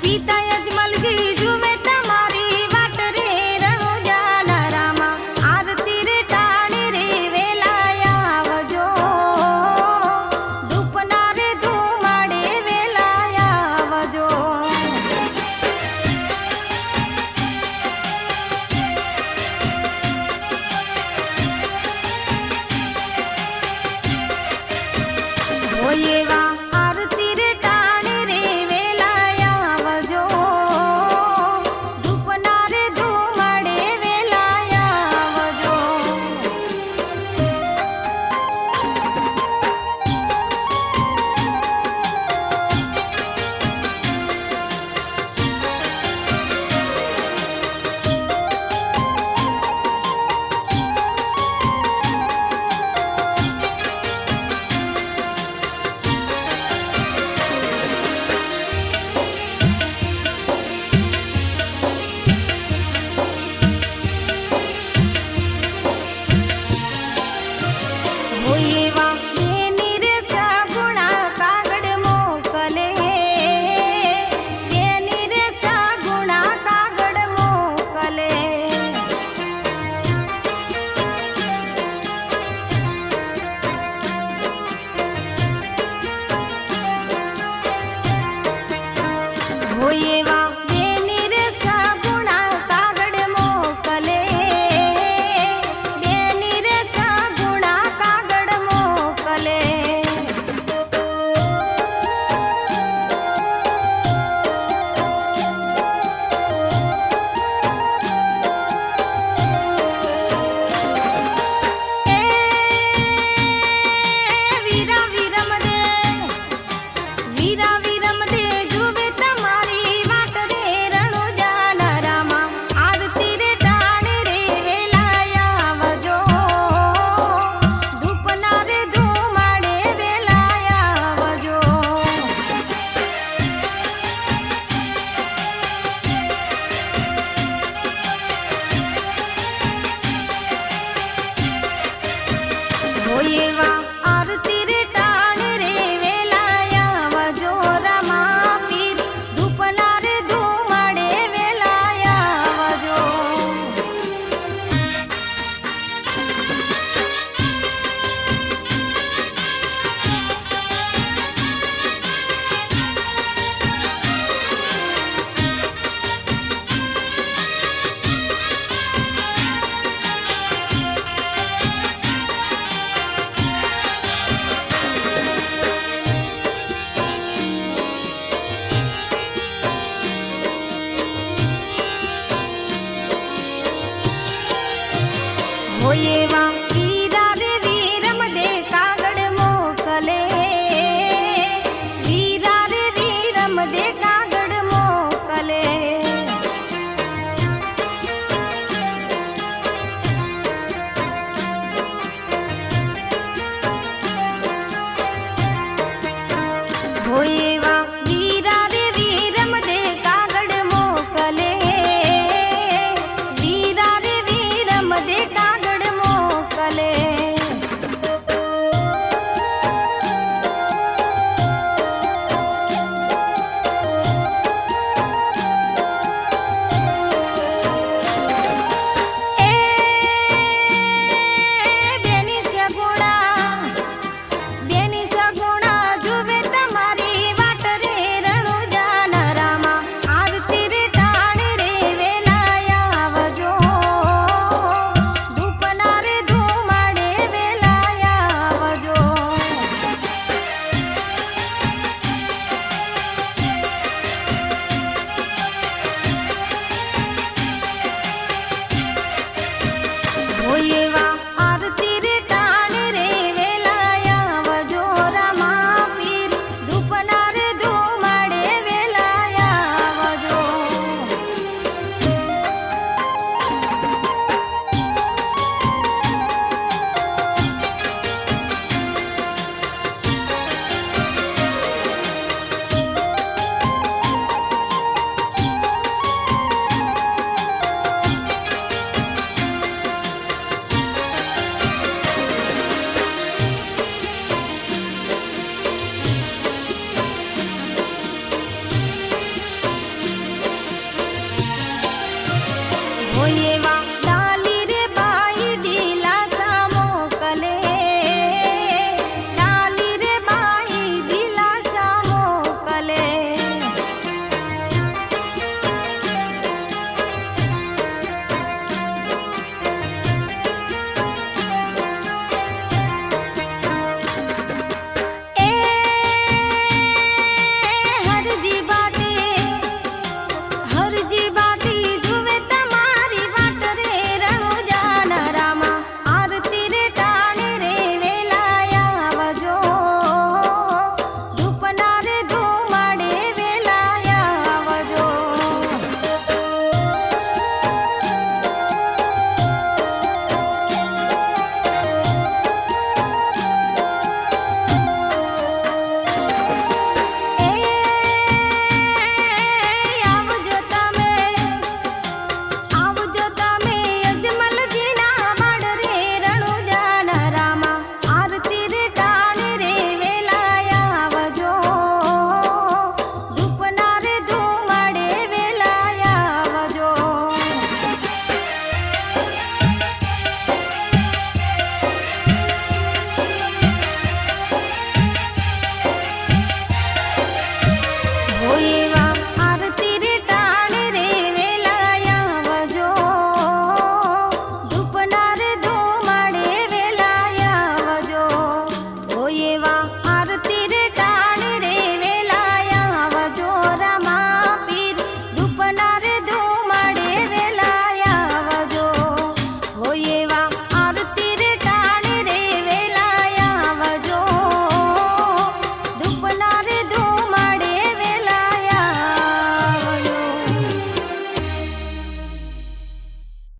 પિતા અજમલજી જુએ તમારી વાટ રે રણુજાના રામા આરતી રે ટાણી રે વેલા આવજો ધૂપના રે ધુમાડે વેલા આવજો હોય એવા આરતી રે ટાણી રે વેલા આવજો ધૂપના રે ધુમાડે વેલા આવજો હોય એવા બેની રે સગુણા કાગળ મોકલે બેની રે સગુણા કાગળ મોકલે હોય એવા બેની રે સગુણા કાગળ મોકલે બેની રે સગુણા કાગળ મોકલે એ વીરા વીરમ દે વીરા વીરમ દે જુએ તમારી વાટ રે રણુજાના રામા આરતી રે ટાણી રે વેલા આવજો ધૂપના રે ધુમાડે વેલા આવજો હોય એવા આરતી રે ટાણી રે વેલા આવજો રામા પીર ધૂપના રે ધુમાડે વેલા આવજો હોય એવા વીરા રે વીરમ દે કાગળ મોકલે વીરા રે વીરમ દે